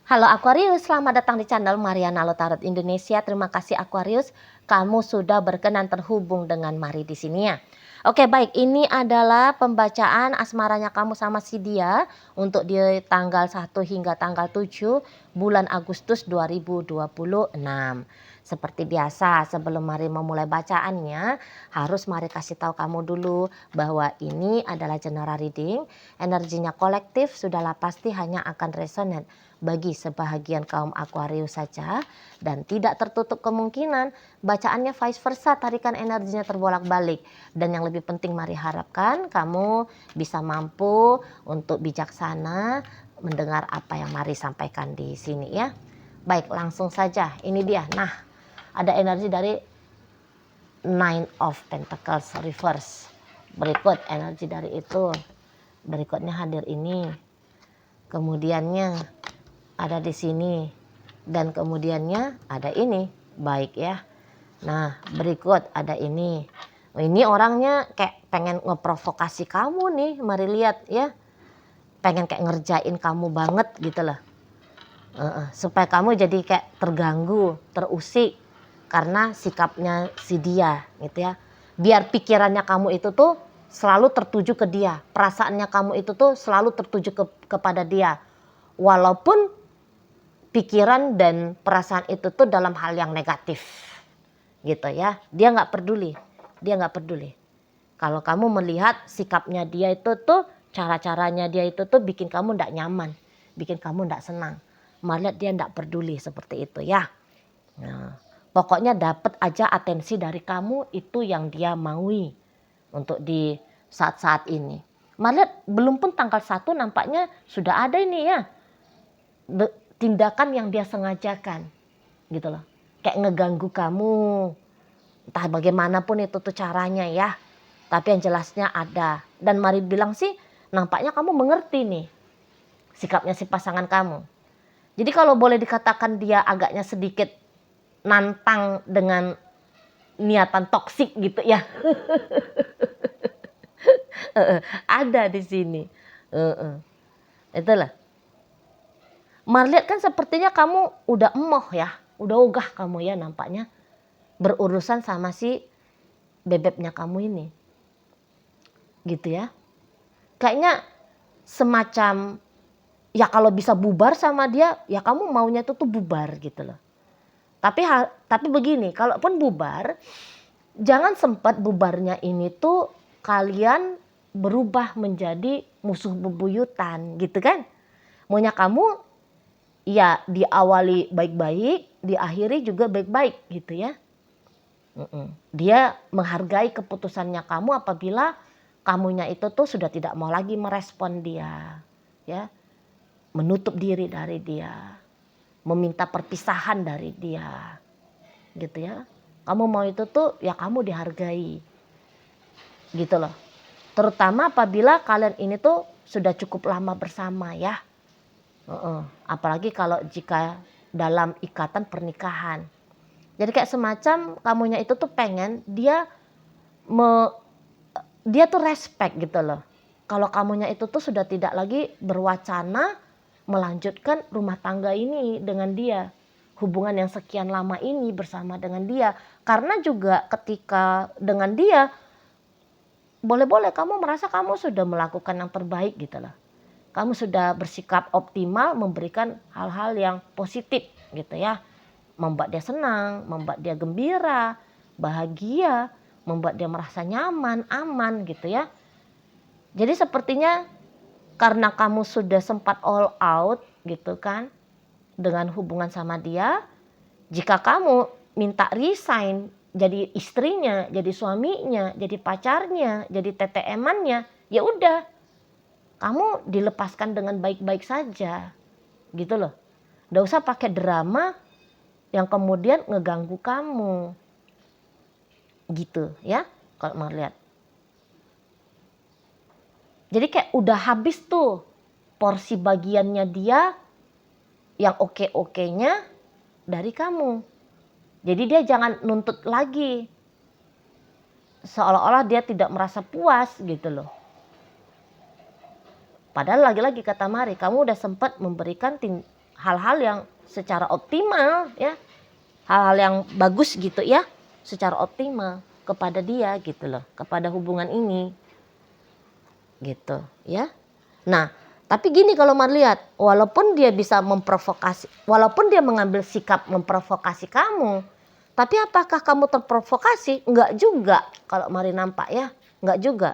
Halo Aquarius, selamat datang di channel Mariana Lotarot Indonesia. Terima kasih Aquarius, kamu sudah berkenan terhubung dengan Mari di sini ya. Oke baik, ini adalah pembacaan asmaranya kamu sama si dia untuk di tanggal 1 hingga tanggal 7 bulan Agustus 2026. Seperti biasa, sebelum Mari memulai bacaannya, harus Mari kasih tahu kamu dulu bahwa ini adalah general reading. Energinya kolektif, sudahlah pasti hanya akan resonate bagi sebahagian kaum Aquarius saja, dan tidak tertutup kemungkinan bacaannya vice versa, tarikan energinya terbolak-balik. Dan yang lebih penting Mari harapkan kamu bisa mampu untuk bijaksana mendengar apa yang Mari sampaikan di sini ya. Baik, langsung saja ini dia. Nah, ada energi dari Nine of Pentacles reverse. Berikut energi dari itu. Berikutnya hadir ini. Kemudiannya ada di sini, dan kemudiannya ada ini. Baik ya. Nah, berikut ada ini. Ini orangnya kayak pengen ngeprovokasi kamu nih, Mari lihat ya. Pengen kayak ngerjain kamu banget gitu loh. Supaya kamu jadi kayak terganggu, terusik karena sikapnya si dia gitu ya. Biar pikirannya kamu itu tuh selalu tertuju ke dia. Perasaannya kamu itu tuh selalu tertuju kepada dia. Walaupun pikiran dan perasaan itu tuh dalam hal yang negatif gitu ya. Dia nggak peduli. Dia nggak peduli. Kalau kamu melihat sikapnya dia itu tuh, cara-caranya dia itu tuh bikin kamu nggak nyaman, bikin kamu nggak senang. Malah dia nggak peduli seperti itu ya. Nah, pokoknya dapat aja atensi dari kamu, itu yang dia maui untuk di saat-saat ini. Malah belum pun tanggal 1 nampaknya sudah ada ini ya, tindakan yang dia sengajakan gitu loh. Kayak ngeganggu kamu, entah bagaimanapun itu tuh caranya ya. Tapi yang jelasnya ada. Dan Mari bilang sih, nampaknya kamu mengerti nih sikapnya si pasangan kamu. Jadi kalau boleh dikatakan dia agaknya sedikit nantang dengan niatan toksik gitu ya. Ada di sini. Itulah. Mari lihat kan sepertinya kamu udah emoh ya. Udah ogah kamu ya nampaknya. Berurusan sama si bebeknya kamu ini. Gitu ya. Kayaknya semacam ya kalau bisa bubar sama dia, ya kamu maunya itu tuh bubar gitu loh. Tapi begini, kalaupun bubar, jangan sempat bubarnya ini tuh kalian berubah menjadi musuh bebuyutan gitu kan. Maunya kamu ya diawali baik-baik, diakhiri juga baik-baik gitu ya. Dia menghargai keputusannya kamu apabila kamunya itu tuh sudah tidak mau lagi merespon dia ya. Menutup diri dari dia, meminta perpisahan dari dia, gitu ya. Kamu mau itu tuh ya kamu dihargai, gitu loh. Terutama apabila kalian ini tuh sudah cukup lama bersama ya. Apalagi kalau jika dalam ikatan pernikahan. Jadi kayak semacam kamunya itu tuh pengen dia tuh respect gitu loh. Kalau kamunya itu tuh sudah tidak lagi berwacana melanjutkan rumah tangga ini dengan dia, hubungan yang sekian lama ini bersama dengan dia. Karena juga ketika dengan dia, boleh-boleh kamu merasa kamu sudah melakukan yang terbaik gitu loh. Kamu sudah bersikap optimal, memberikan hal-hal yang positif gitu ya. Membuat dia senang, membuat dia gembira, bahagia, membuat dia merasa nyaman, aman gitu ya. Jadi sepertinya karena kamu sudah sempat all out gitu kan dengan hubungan sama dia, jika kamu minta resign jadi istrinya, jadi suaminya, jadi pacarnya, jadi TTM-annya, ya udah kamu dilepaskan dengan baik-baik saja gitu loh. Nggak usah pakai drama yang kemudian ngeganggu kamu gitu ya kalau mau lihat. Jadi kayak udah habis tuh porsi bagiannya dia yang oke-okenya dari kamu. Jadi dia jangan nuntut lagi. Seolah-olah dia tidak merasa puas gitu loh. Padahal lagi-lagi kata Mari, kamu udah sempat memberikan hal-hal yang secara optimal ya, hal-hal yang bagus gitu ya, secara optimal kepada dia gitu loh, kepada hubungan ini gitu ya. Nah, tapi gini kalau Mari lihat, walaupun dia bisa memprovokasi, walaupun dia mengambil sikap memprovokasi kamu, tapi apakah kamu terprovokasi? Enggak juga kalau Mari nampak ya, enggak juga.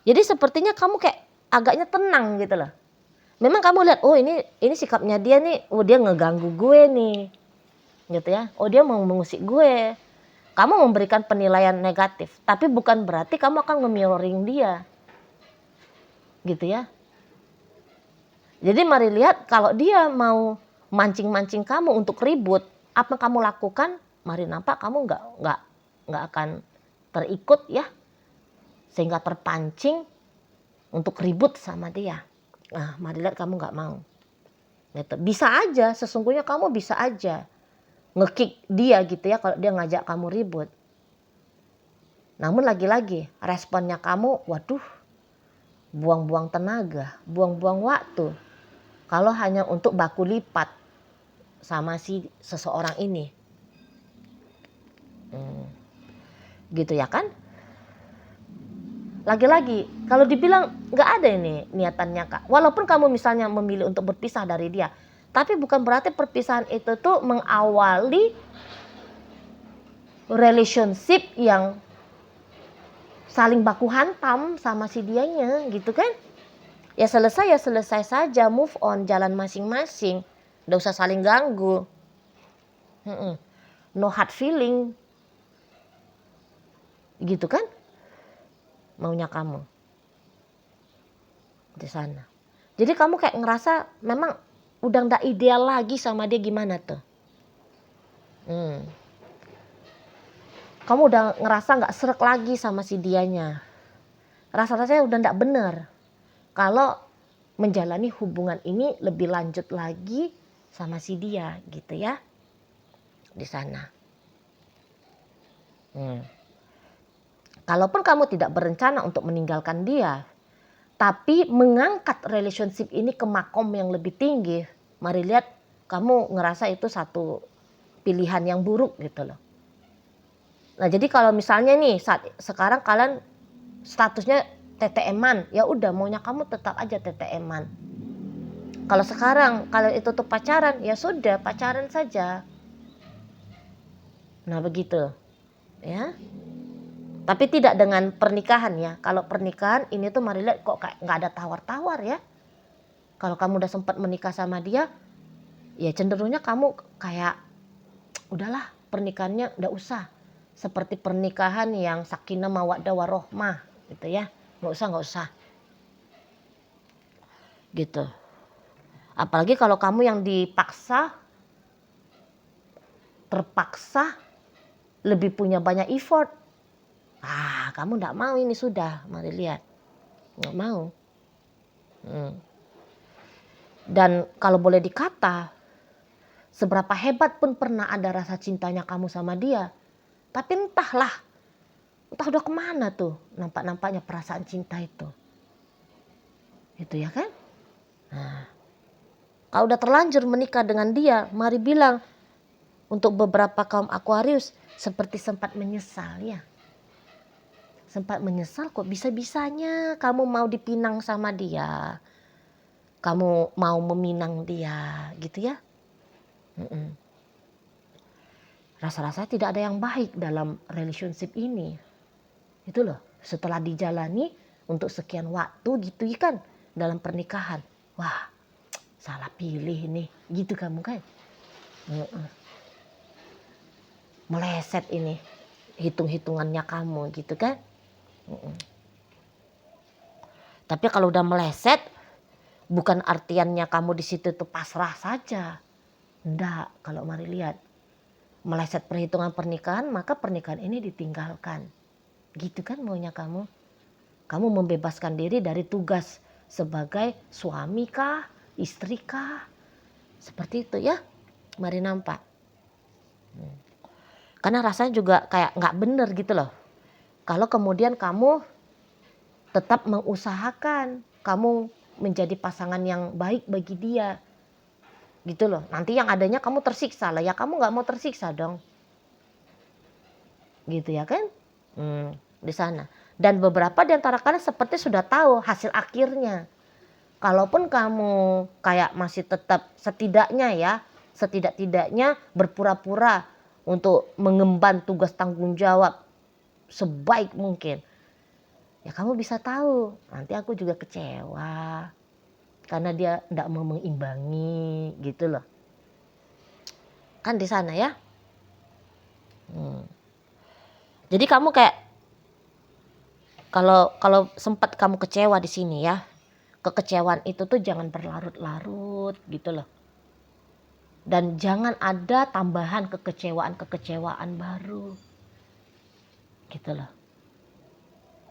Jadi sepertinya kamu kayak agaknya tenang gitu loh. Memang kamu lihat, oh ini sikapnya dia nih, oh dia ngeganggu gue nih, gitu ya. Oh dia mau mengusik gue. Kamu memberikan penilaian negatif, tapi bukan berarti kamu akan nge-mirroring dia, gitu ya. Jadi mari lihat kalau dia mau mancing-mancing kamu untuk ribut, apa kamu lakukan? Mari nampak kamu nggak akan terikut ya, sehingga terpancing untuk ribut sama dia. Nah, mari lihat kamu nggak mau. Gitu. Bisa aja, sesungguhnya kamu bisa aja nge-kick dia gitu ya kalau dia ngajak kamu ribut. Namun lagi-lagi responnya kamu, waduh, buang-buang tenaga, buang-buang waktu. Kalau hanya untuk baku lipat sama si seseorang ini. Gitu ya kan? Lagi-lagi kalau dibilang nggak ada ini niatannya Kak. Walaupun kamu misalnya memilih untuk berpisah dari dia, tapi bukan berarti perpisahan itu tuh mengawali relationship yang saling baku hantam sama si dianya gitu kan. Ya selesai saja, move on, jalan masing-masing. Nggak usah saling ganggu. No hard feeling. Gitu kan? Maunya kamu di sana. Jadi kamu kayak ngerasa memang udah nggak ideal lagi sama dia, gimana tuh? Kamu udah ngerasa nggak srek lagi sama si dianya. Rasa-rasanya udah nggak bener kalau menjalani hubungan ini lebih lanjut lagi sama si dia gitu ya, di sana. Kalaupun kamu tidak berencana untuk meninggalkan dia, tapi mengangkat relationship ini ke makom yang lebih tinggi, mari lihat kamu ngerasa itu satu pilihan yang buruk gitu loh. Nah jadi kalau misalnya nih sekarang kalian statusnya TTM-an, ya udah maunya kamu tetap aja TTM-an. Kalau sekarang kalian itu tuh pacaran, ya sudah pacaran saja. Nah begitu ya. Tapi tidak dengan pernikahan ya. Kalau pernikahan ini tuh mari lihat kok kayak nggak ada tawar-tawar ya. Kalau kamu udah sempat menikah sama dia, ya cenderungnya kamu kayak udahlah pernikahannya udah usah. Seperti pernikahan yang sakinah mawaddah warohmah gitu ya. Nggak usah. Gitu. Apalagi kalau kamu yang terpaksa lebih punya banyak effort. Kamu nggak mau ini sudah, mari lihat. Nggak mau. Dan kalau boleh dikata, seberapa hebat pun pernah ada rasa cintanya kamu sama dia. Tapi entah udah kemana tuh nampaknya perasaan cinta itu. Itu ya kan? Nah, kalau udah terlanjur menikah dengan dia, mari bilang untuk beberapa kaum Aquarius seperti sempat menyesal ya. Sempat menyesal kok bisa-bisanya kamu mau dipinang sama dia. Kamu mau meminang dia gitu ya. Rasa-rasa tidak ada yang baik dalam relationship ini. Itu loh, setelah dijalani untuk sekian waktu gitu kan dalam pernikahan. Wah, salah pilih nih, gitu kamu kan. Meleset ini hitung-hitungannya kamu gitu kan. Tapi kalau udah meleset, bukan artiannya kamu di situ tuh pasrah saja. Enggak, kalau mari lihat. Meleset perhitungan pernikahan, maka pernikahan ini ditinggalkan. Gitu kan maunya kamu. Kamu membebaskan diri dari tugas sebagai suami kah, istri kah. Seperti itu ya, mari nampak. Karena rasanya juga kayak nggak bener gitu loh. Kalau kemudian kamu tetap mengusahakan kamu menjadi pasangan yang baik bagi dia. gitu loh. Nanti yang adanya kamu tersiksa lah, ya kamu nggak mau tersiksa dong, gitu ya kan? Di sana. Dan beberapa di antara kalian seperti sudah tahu hasil akhirnya. Kalaupun kamu kayak masih tetap setidak-tidaknya berpura-pura untuk mengemban tugas tanggung jawab sebaik mungkin. Ya kamu bisa tahu, nanti aku juga kecewa. Karena dia tidak mau mengimbangi gitu loh. Kan di sana ya. Jadi kamu kayak kalau sempat kamu kecewa di sini ya, kekecewaan itu tuh jangan berlarut-larut gitu loh. Dan jangan ada tambahan kekecewaan baru. Gitu loh.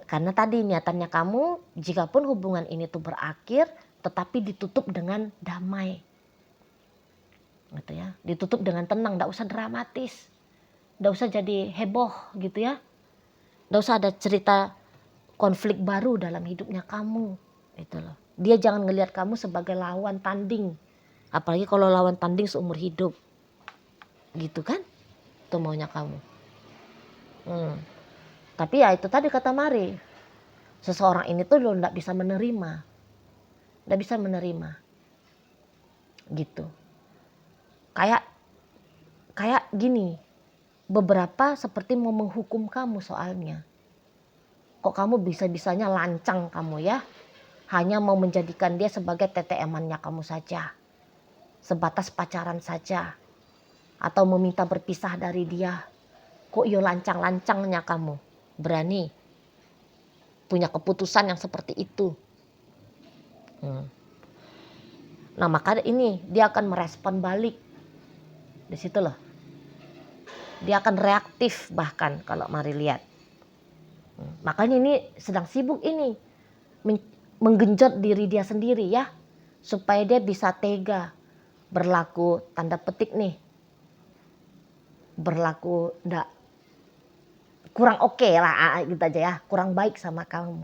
Karena tadi niatannya kamu, jikapun hubungan ini tuh berakhir, tetapi ditutup dengan damai. Gitu ya. Ditutup dengan tenang, enggak usah dramatis. Enggak usah jadi heboh gitu ya. Enggak usah ada cerita konflik baru dalam hidupnya kamu. Gitu loh. Dia jangan ngelihat kamu sebagai lawan tanding. Apalagi kalau lawan tanding seumur hidup. Gitu kan? Itu maunya kamu. Tapi ya itu tadi kata Mari. Seseorang ini tuh lo gak bisa menerima. Gak bisa menerima. Gitu. Kayak gini. Beberapa seperti mau menghukum kamu soalnya. Kok kamu bisa-bisanya lancang kamu ya. Hanya mau menjadikan dia sebagai TTM-annya kamu saja. Sebatas pacaran saja. Atau meminta berpisah dari dia. Kok yo lancang-lancangnya kamu berani punya keputusan yang seperti itu. Nah maka ini dia akan merespon balik. Di situ loh. Dia akan reaktif bahkan kalau Mari lihat. Makanya ini sedang sibuk ini. Menggenjot diri dia sendiri ya. Supaya dia bisa tega. Berlaku tanda petik nih. Berlaku enggak kurang oke lah gitu aja ya. Kurang baik sama kamu.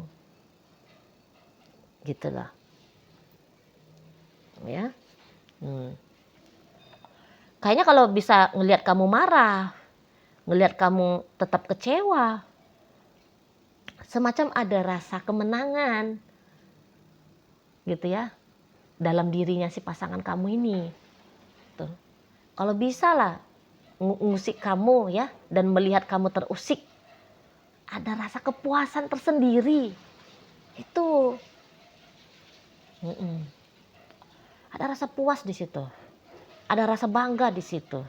Gitu loh. Ya. Kayaknya kalau bisa ngelihat kamu marah. Ngelihat kamu tetap kecewa. Semacam ada rasa kemenangan. Gitu ya. Dalam dirinya si pasangan kamu ini. Tuh. Kalau bisa lah ngusik kamu ya. Dan melihat kamu terusik. Ada rasa kepuasan tersendiri. Itu. Ada rasa puas di situ. Ada rasa bangga di situ.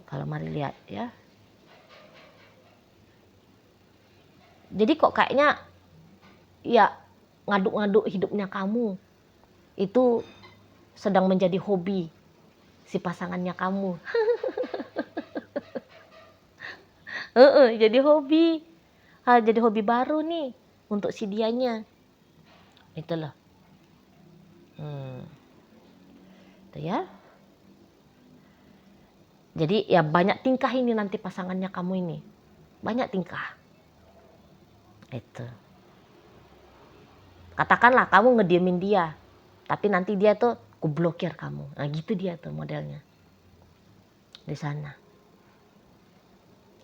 Kalau Mari lihat ya. Jadi kok kayaknya ya ngaduk-ngaduk hidupnya kamu. Itu sedang menjadi hobi si pasangannya kamu. Jadi hobi. Jadi hobi baru nih untuk si dianya. Itulah. Itu ya. Jadi ya banyak tingkah ini nanti pasangannya kamu ini. Banyak tingkah. Itu. Katakanlah kamu ngediemin dia. Tapi nanti dia tuh kublokir kamu. Nah gitu dia tuh modelnya. Di sana.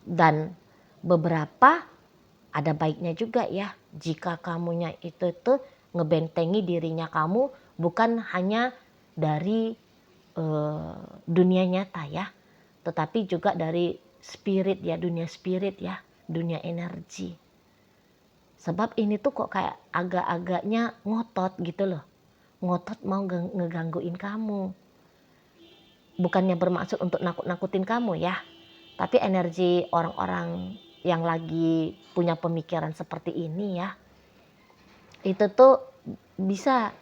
Dan beberapa ada baiknya juga ya. Jika kamunya itu tuh ngebentengi dirinya kamu. Bukan hanya dari dunia nyata ya. Tetapi juga dari spirit ya. Dunia spirit ya. Dunia energi. Sebab ini tuh kok kayak agak-agaknya ngotot gitu loh. Ngotot mau ngegangguin kamu. Bukannya bermaksud untuk nakut-nakutin kamu ya. Tapi energi orang-orang yang lagi punya pemikiran seperti ini ya. Itu tuh bisa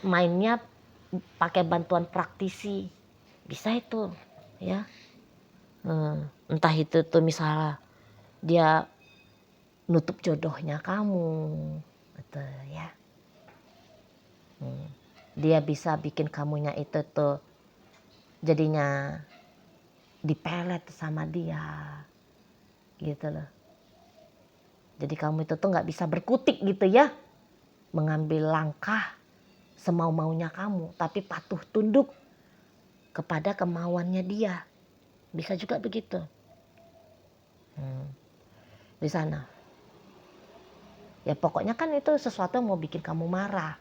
mainnya pakai bantuan praktisi. Bisa itu ya. Entah itu tuh misalnya dia nutup jodohnya kamu. Betul ya. Dia bisa bikin kamunya itu tuh jadinya dipelet sama dia. Gitu loh. Jadi kamu itu tuh gak bisa berkutik gitu ya. Mengambil langkah semau-maunya kamu, tapi patuh tunduk kepada kemauannya dia. Bisa juga begitu. Di sana. Ya pokoknya kan itu sesuatu yang mau bikin kamu marah.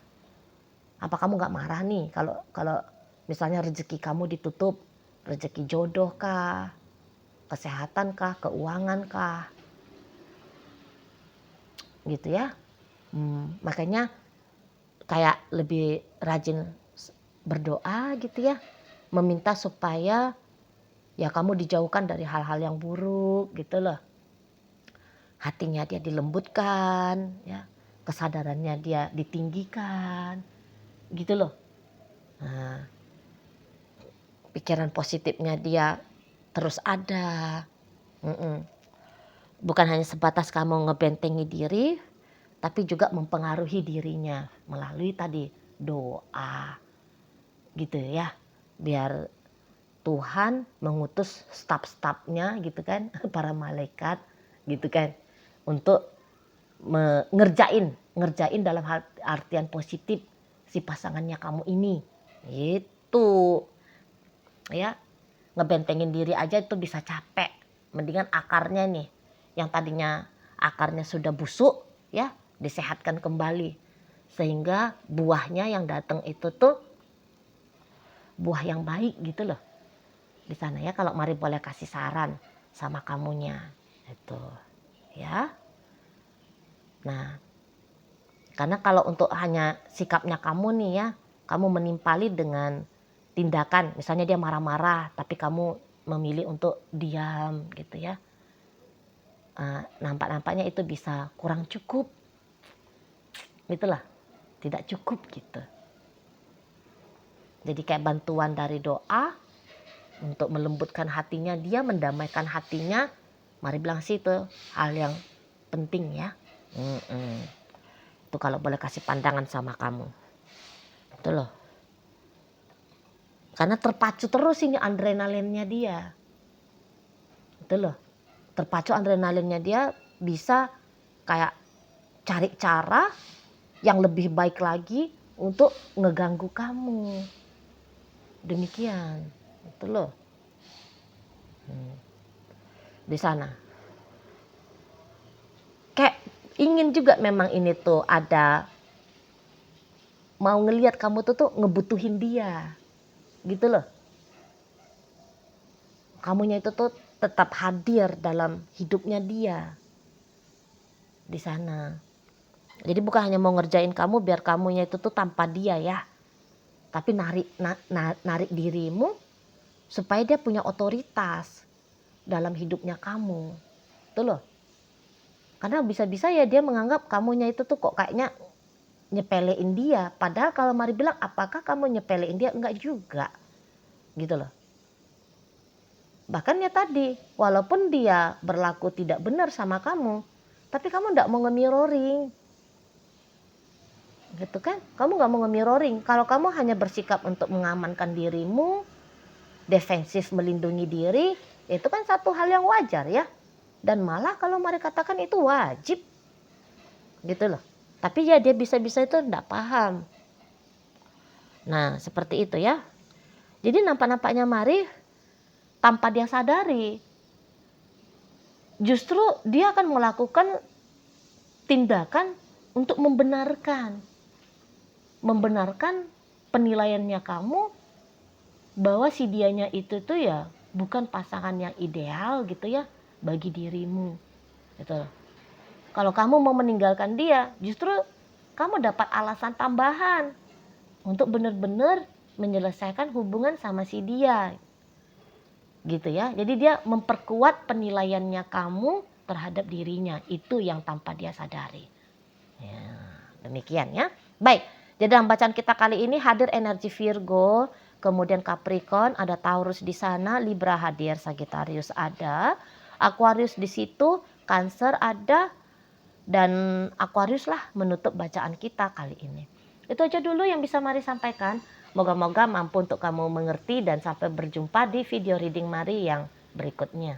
Apa kamu nggak marah nih kalau misalnya rezeki kamu ditutup, rezeki jodoh kah, kesehatan kah, keuangan kah, gitu ya. Makanya kayak lebih rajin berdoa gitu ya, meminta supaya ya kamu dijauhkan dari hal-hal yang buruk gitu loh. Hatinya dia dilembutkan, ya, kesadarannya dia ditinggikan, gitu loh. Nah, pikiran positifnya dia terus ada. Bukan hanya sebatas kamu ngebentengi diri, tapi juga mempengaruhi dirinya melalui tadi doa, gitu ya. Biar Tuhan mengutus staf-stafnya gitu kan, para malaikat gitu kan, untuk ngerjain dalam artian positif si pasangannya kamu ini. Itu ya, ngebentengin diri aja itu bisa capek. Mendingan akarnya nih, yang tadinya akarnya sudah busuk ya, disehatkan kembali. Sehingga buahnya yang datang itu tuh buah yang baik gitu loh. Di sana ya, kalau Mari boleh kasih saran sama kamunya. Itu ya. Nah, karena kalau untuk hanya sikapnya kamu nih ya, kamu menimpali dengan tindakan, misalnya dia marah-marah tapi kamu memilih untuk diam gitu ya. Nampak-nampaknya itu bisa kurang cukup. Itulah, tidak cukup gitu. Jadi kayak bantuan dari doa untuk melembutkan hatinya dia, mendamaikan hatinya. Mari bilang sih itu hal yang penting ya. Itu kalau boleh kasih pandangan sama kamu. Itu loh. Karena terpacu terus ini adrenalinnya dia. Itu loh. Terpacu adrenalinnya dia, bisa kayak cari cara yang lebih baik lagi untuk ngeganggu kamu. Demikian. Itu loh. Di sana. Kayak ingin juga memang ini tuh ada, mau ngelihat kamu tuh ngebutuhin dia. Gitu loh. Kamunya itu tuh tetap hadir dalam hidupnya dia. Di sana. Jadi bukan hanya mau ngerjain kamu biar kamunya itu tuh tanpa dia ya. Tapi narik dirimu supaya dia punya otoritas dalam hidupnya kamu. Itu loh. Karena bisa-bisa ya dia menganggap kamunya itu tuh kok kayaknya nyepelein dia. Padahal kalau Mari bilang, apakah kamu nyepelein dia? Enggak juga. Gitu loh. Bahkan ya tadi, walaupun dia berlaku tidak benar sama kamu, tapi kamu enggak mau nge-mirroring. Gitu kan? Kamu enggak mau nge-mirroring. Kalau kamu hanya bersikap untuk mengamankan dirimu, defensif melindungi diri, itu kan satu hal yang wajar ya. Dan malah kalau Mari katakan itu wajib. Gitu loh. Tapi ya dia bisa-bisa itu enggak paham. Nah seperti itu ya. Jadi nampak-nampaknya Mari tanpa dia sadari, justru dia akan melakukan tindakan untuk membenarkan penilaiannya kamu bahwa si dianya itu tuh ya bukan pasangan yang ideal gitu ya bagi dirimu. Gitu. Kalau kamu mau meninggalkan dia, justru kamu dapat alasan tambahan untuk benar-benar menyelesaikan hubungan sama si dia. Gitu ya. Jadi dia memperkuat penilaiannya kamu terhadap dirinya. Itu yang tanpa dia sadari. Ya, demikian ya. Baik. Jadi dalam bacaan kita kali ini hadir energi Virgo, kemudian Capricorn, ada Taurus di sana, Libra hadir, Sagittarius ada, Aquarius di situ, Cancer ada, dan Aquarius lah menutup bacaan kita kali ini. Itu aja dulu yang bisa Mari sampaikan. Moga-moga mampu untuk kamu mengerti dan sampai berjumpa di video reading Mari yang berikutnya.